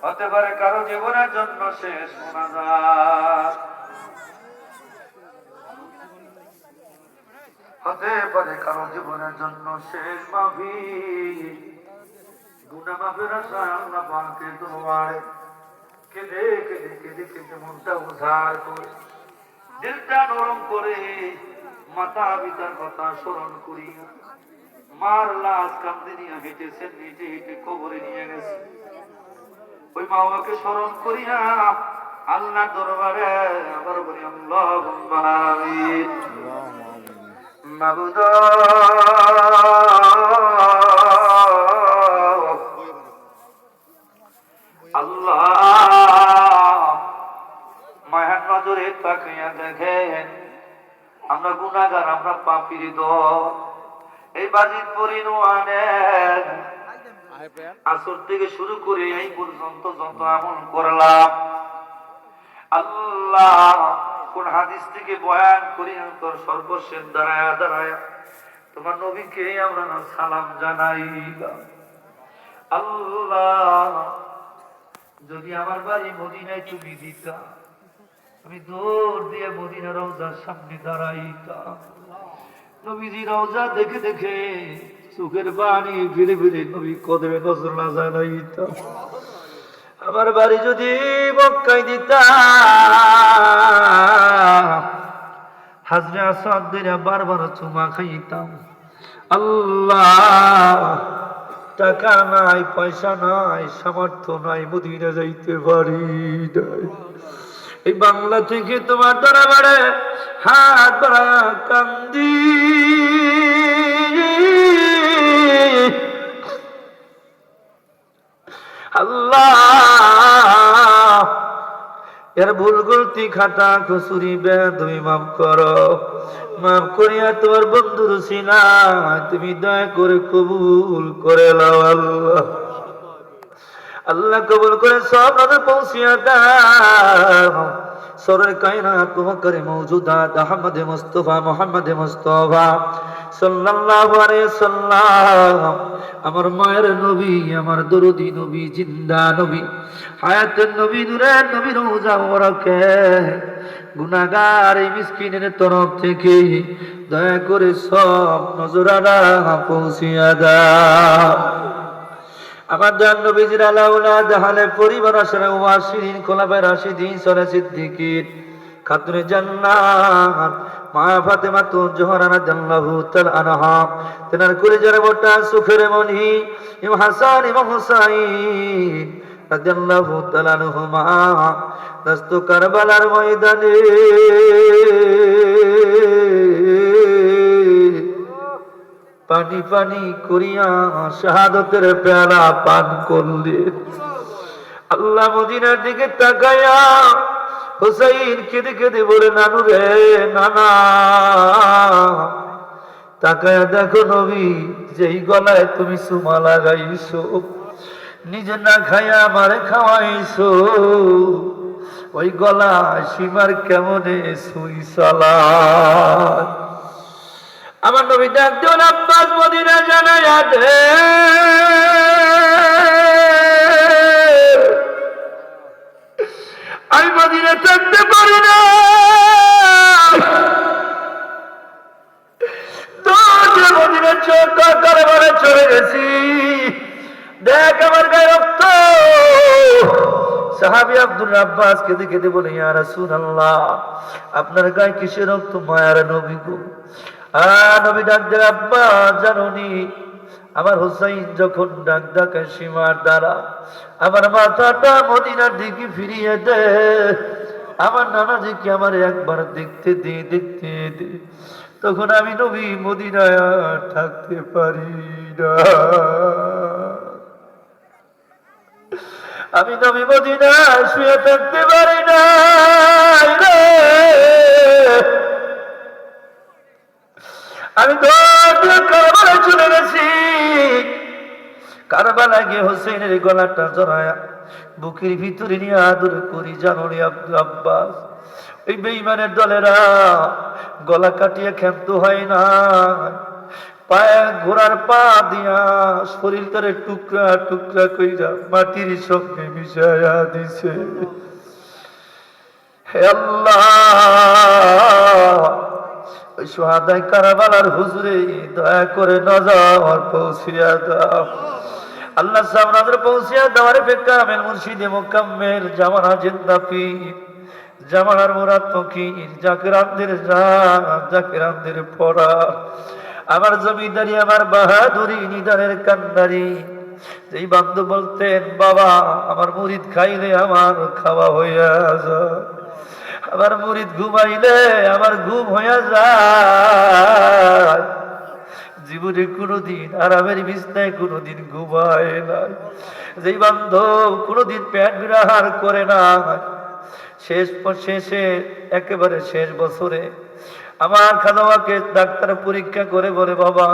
হতে পারে কারো জীবনের জন্য শেষ মোনাজাত, হতে পারে কারো জীবনের জন্য শেষ মাহফিল। গুনাহ মাফের আশায় আল্লাহ পাকের দরবারে কেঁদে কেঁদে কেঁদে কেঁদে মনটা উজাড় করে, দিলটা নরম করে, মাতা পিতার কথা স্মরণ করিয়া, মার লাশ কান্দে নিয়ে হেঁটেছেন, হেঁটে হেঁটে কবরে নিয়ে গেছে। ওই মা বাবাকে স্মরণ করিয়া আল্লাহ দরবারে আবার বলি আল্লাহুম্মা আমিন। মাবুদ আল্লাহ, মায়ার নজরে তাকাইয়া দেখেন আমরা গুনাহগার, আমরা পাপীর দল। এই বাজিত পরিণামের আসর থেকে শুরু করে এই পর্যন্ত যত আমল করলাম, আল্লাহ কোন হাদিস থেকে বয়ান করি তোর সর্বশেষ দাঁড়ায়া দাঁড়ায়া তোমার নবীকে আমরা সালাম জানাই। আল্লাহ, যদি আমার বাড়ি মদিনায় তুমি দিতা, আমি দৌড় দিয়ে মদিনা রওজার সামনে দাঁড়াইতাম, নবীজি রওজা দেখে দেখে চোখের পানি ফিরে ফিরে নবী কদমে নজর না জানাইতাম। আমার বাড়ি যদি মক্কায় দিতাম, হাজরে আসাদ দিনে বারবার চুমা খাইতাম। আল্লাহ, টাকা নাই, পয়সা নাই, সামর্থ্য নাই, মদিনা যাইতে পারি নাই। এই বাংলা থেকে তোমার দরবারে হাত বাড়া কান্দি, আল্লাহ এর ভুল গলতি খাতা কসুরি তুমি মাফ করো, মাফ করিয়া তোমার বন্ধুর সিনা তুমি দয়া করে কবুল করে নাও। আল্লাহ, আল্লাহ কবুল করে সব নজর পৌঁছিয়া দাও। সরের কায়নাত তোমার মওজুদাত আহমদ মুস্তাফা মুহাম্মদ মুস্তাফা সাল্লাল্লাহু আলাইহি সাল্লাম, আমার মায়ের নবী, আমার দরদি নবী, জিন্দা নবী, হায়াতের নবী, নূরের নবী রওজা মোবারকে গুনাহগার এই মিসকিনের তরফ থেকে দয়া করে সব নজরানা পৌঁছিয়া দাও। আমার জান নবীজির আলাউলাদ আহলে পরিবার আশরা ওয়াসিরিন খোলাফায়ে রাশিদিন সরে সিদ্দিকিন খাতুনে জান্নাত মা ফাতেমা তো জোহরা রাদিয়াল্লাহু তাআলা আনহা, তেনার কলিজার মোটা সুখের মনি ইমাম হাসান ইমাম হুসাইন রাদিয়াল্লাহু তাআলা আনহুমা দস্ত কারবালার ময়দানে পানি পানি করিয়া শাহাদতের পেয়ালা পান করলেন। আল্লাহ মদিনার দিকে তাকায়া হুসাইন কেঁদে কেঁদে বলে, নানু রে, নানা, তাকায়া দেখো নবী যেই গলায় তুমি সুমা লাগাইছো, নিজে না খাইয়া আমারে খাওয়াইছো, ওই গলা সীমার কেমনে সুই সালাত। আমার নবী ডাক দিও না, আব্বাস মদিনা জানায়া দে, আমি মদিনা থাকতে পারি না, মদিনা কারবারে চলে গেছি, দেখ আমার গায়ে রক্ত। সাহাবী আব্দুল আব্বাস কেঁদে কেঁদে বলে, ইয়া রাসূলুল্লাহ, আপনার গায়ে কিসের রক্ত? মায়ার নবী গো। নবী ডাক দেয়, আব্বা জানুনি, আমার হুসাইন যখন ডাক ডাকে সীমার দ্বারা আমার মাথাটা মদিনার দিকে ফিরিয়ে দে, আমার নানাজিকে আমার একবার দেখতে দে, দেখতে দে, তখন আমি নবী মদিনায় থাকতে পারি না, আমি নবী মদিনায় শুয়ে থাকতে পারি না রে। আমি কারবালায় চলে গেছি, কারবালায় গিয়ে হোসেনের গলাটা জড়ায়া বুকের ভিতরে নিয়ে আদর করি, জানো রে আব্দুল আব্বাস, ওই বেঈমানের দলেরা গলা কাটিয়ে ক্ষান্ত হয় না, পায়ে ঘোড়ার পা দিয়া শরীরটারে টুকরা টুকরা কইরা মাটির সঙ্গে মিশাইয়া দিছে। হে আল্লাহ, ওই সুহাদায়ে কারবালার হুজুরে দয়া করে নজর পৌঁছিয়া দাও। আল্লাহ সাহেব নজর পৌঁছিয়া দেওয়ার কামেল মুর্শিদে মোকাম্মেল জামানা জিন্দা পীর জামানার মুরাদ ফকির জাকিরানদের জান জাকিরানদের পড়া আমার জমিদারি আমার বাহাদুরি নিদানের কান্দারি যেই বান্ধব বলতেন বাবা আমার মুরিদ খাইলে আমার খাওয়া হইয়া যায়, আমার মুরিদ ঘুমাইলে আমার ঘুম হইয়া যায়। জীবনে কোনোদিন আরামের বিছনায় কোনোদিন ঘুমায় নাই। যেই বান্ধব কোনোদিন পেট বিরাহার করে না, শেষে একেবারে শেষ বছরে আমার খালাওয়াকে ডাক্তার পরীক্ষা করে বলে বাবা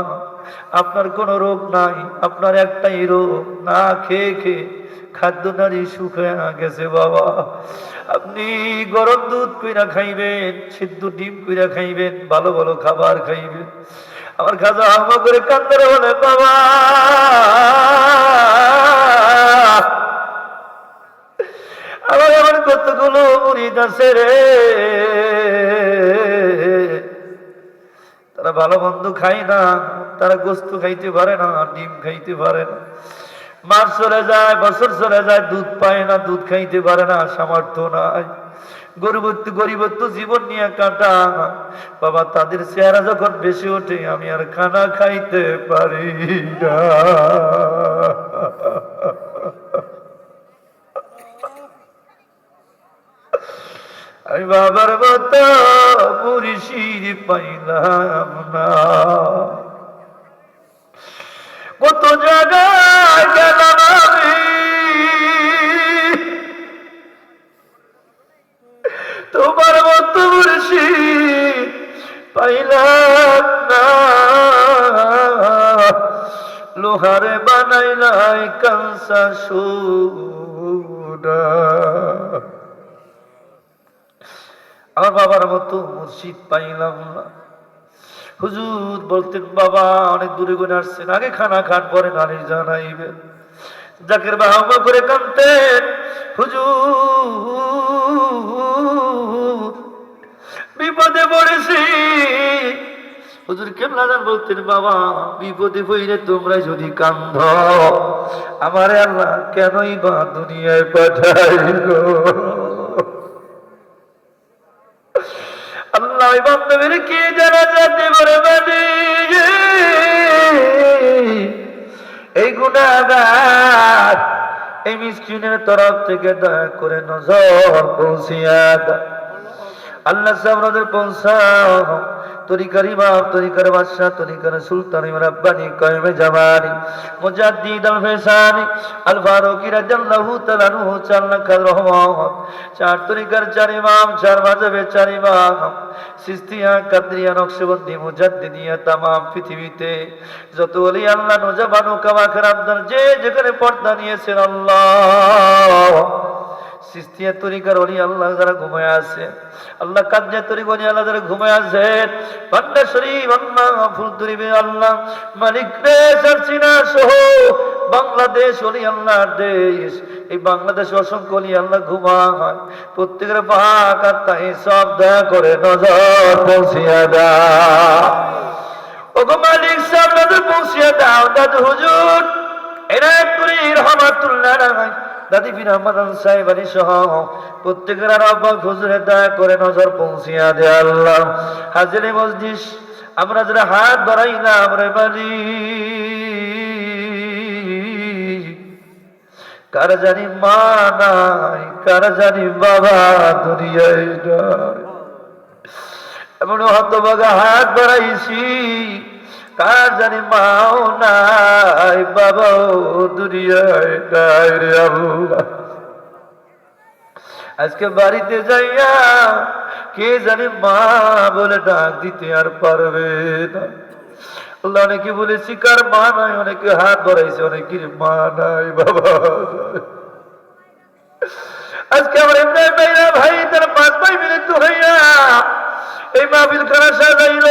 আপনার কোনো রোগ নাই, আপনার একটাই রোগ, না খেয়ে খেয়ে খাদ্য নারী শুকিয়ে গেছে বাবা, আপনি গরম দুধ কইরা খাইবেন, সিদ্ধ ডিম কইরা খাইবেন, ভালো ভালো খাবার খাইবেন। আমার খাজা হামা করে কান্দরে বলে বাবা আমার আমার কতগুলো মুরিদ আছে রে, তারা ভালো মন্দ খায় না, তারা গোস্ত খাইতে পারে না, ডিম খাইতে পারে না, মাস চলে যায়, বছর চলে যায়, দুধ পায় না, দুধ খাইতে পারে না, সামর্থ্য নাই, গরিবত্ব জীবন নিয়ে কাটা বাবা। তাদের চেহারা যখন বেশি ওঠে আমি আর খানা খাইতে পারি না। আমি বাবার মতো মুর্শিদ পাইলাম না, কত জায়গায় গেলাম আমি, তোমার মতো মুর্শিদ পাইলাম না, লোহারে বানাইলাই কাঁসা সোনা। আমার বাবার মতো মুর্শিদ পাইলাম না। হুজুর বলতেন বাবা অনেক দূরে করে আসছেন, আগে খানা খান পরে নারী জানাইবেন। জাকের বাবা করে কাঁদতেন হুজুর বিপদে পড়েছি। হুজুর কেমলাদান বলতেন বাবা বিপদে পড়লে তোমরা যদি কান্দ আমার আল্লাহ কেনই বা দুনিয়ায় পাঠাইল। আল্লাহ বান্ধবের কে জানা যাতে পারে মানে এই গুনাহগার এই মিসকিনের তরফ থেকে দয়া করে নজর পৌঁছিয়া দাও। আল্লাহ সামনে পৌঁছাও। তরিকার ইমাম, তরিকার বাদশাহ, তরিকার সুলতান রাব্বানি কায়েমে জামানি মুজাদ্দিদ আল ফেসানি আল ফারুকি রাদিয়াল্লাহু তাআলা আনহু চার লাখ রহমত, চার তরিকার চার ইমাম, চার মাযহাবের চার ইমাম, সিস্তিয়া, কাদরিয়া, নকশবন্দি, মুজাদ্দিদিয়া, তামাম পৃথিবীতে যত ওলি আল্লাহ নজাবানু কামাখার আব্দার যে যেখানে পর্দা নিয়েছেন আল্লাহ সিস্তিয়া তরিকার ওলি আল্লাহ যারা ঘুমায় আছে, আল্লাহ কাদরিয়া তরিকার ওলি আল্লাহ যারা ঘুমায় আছেন, বান্দা শরীফ আল্লাহ ফুলতুরিবে আল্লাহ মালিক রে সারসিনা সহ বাংলাদেশ ওলি আল্লাহর দেশ, এই বাংলাদেশ অসংখ্য ওলি আল্লাহ ঘুমায়, প্রত্যেকের পাক আত্মায় সব দয়া করে নজর পৌঁছিয়া দাও। ওগো মালিক সাহেব নজর পৌঁছিয়া দাও। দাদু হুজুর এনায়েতপুরী রহমাতুল্লাহ আলাইহি দাদি পীর আহমদ সাহেব আলী সহ প্রত্যেকের আব্বা হুজুরে দয়া করে নজর পৌঁছিয়া দে আল্লাহ। হাজিরে মজলিস আমরা যারা হাত বাড়াইলাম রে বালি কার জানি মা নাই, কার জানি বাবা দুনিয়ায় নাই, এমন হতভাগা হাত বাড়াইছি কার জানি মাও নাই, বাবাও দুনিয়ায় নাই রে আল্লাহ। আজকে বাড়িতে যাইয়া কে জানি মা বলে ডাক দিতে আর পারবে না। আল্লাহ অনেকে বলেছি কার মা নাই, অনেকে হাত বাড়াইছে অনেকের মা নাই, বাবা নাই। আজকে আমার এমনি ভাইরা ভাই তার 5 ভাই মিলিত হইয়া এই মাহফিল খানা সাজাইল।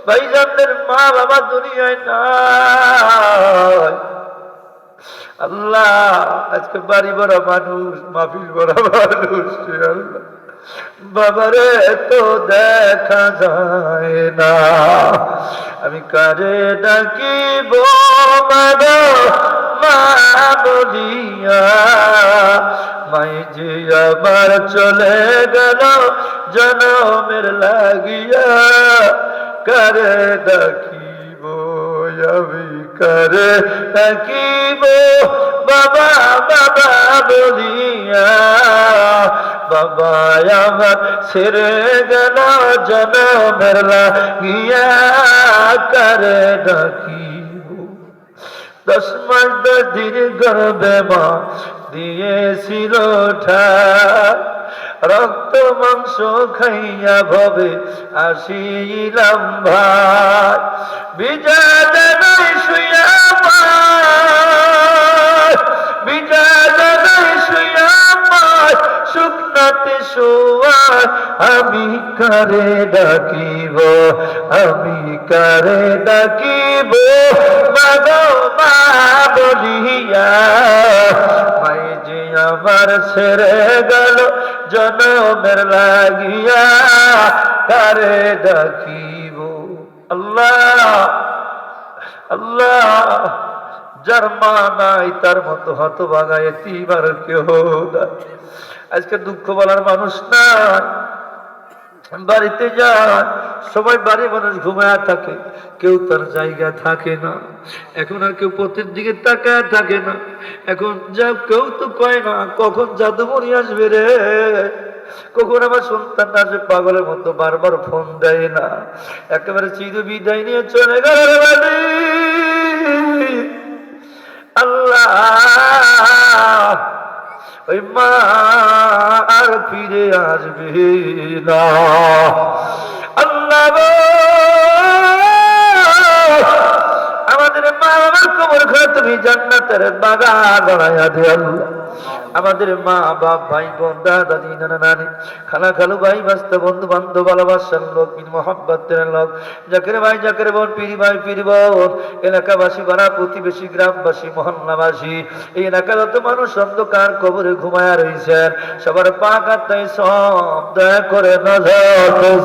ভাইজানদের মা বাবা দুনিয়ায় নাই। আল্লাহ আজকে বাড়ি বড় মানুষ, মাহফিল বড় মানুষ, আল্লাহ বাবারে তো দেখা যায় না। আমি কারে ডাকিব মাগো মা বলিয়া, মাই যে আমার চলে গেল জনমের লাগিয়া, কারে ডাকিব আমি কারে ডাকিব বাবা বাবা বলিয়া, বাবা আমার ছেড়ে গেল জনমের লাগিয়া, কারে ডাকিব। 10 মাস 10 দিন গর্ভে মা দিয়েছিল ঠাই, রক্ত মাংস খাইয়া ভবে আসিলাম ভাই, বিজাদানাই শুয়া মাই, বিজাদানাই শুয়া মাই, শুকনাতে শোয়া আমি কারে ডাকিব, আমি কারে ডাকিব মাগো মা বলিয়া, মাই যে আমার ছেড়ে গেল জনমের লাগিয়া, কারে ডাকিব। আল্লাহ আল্লাহ যার মা নাই তার মতো হতভাগা এতিম আর কেহ নাই। আজকে দুঃখ বলার মানুষ নাই, বাড়িতে যায় সবাই বাড়ি মানুষ ঘুমায়া থাকে, কেউ তার জায়গা থাকে না। এখন আর কেউ পথের দিকে তাকায় থাকে না। এখন যা কেউ তো কয় না কখন জাদুমণি আসবে রে, কখন আমার সন্তান আসবে, পাগলের মতো বারবার ফোন দেয় না, একেবারে চির বিদায় নিয়ে চলে গেল রে বাড়ি। আল্লাহ ওই মা আর ফিরে আসবে না। আল্লাহ আমাদের মা বাবার কবর ঘরে তুমি জান্নাতের বাগান বানায়া দে আল্লাহ। আমাদের মা বাপ ভাই বোন দাদা দাদি নানা নানি খালা খালু ভাই বাস্তা বন্ধু বান্ধব ভালোবাসার লোক মহব্বতের লোক, জাকের ভাই জাকের বোন পিরি ভাই পিরি বোন, এলাকাবাসী পাড়া প্রতিবেশী গ্রামবাসী মহল্লাবাসী, এই এলাকার যত মানুষ অন্ধকার কবরে ঘুমায়া রয়েছেন সবার পাক আত্মায় সব দয়া করে নজর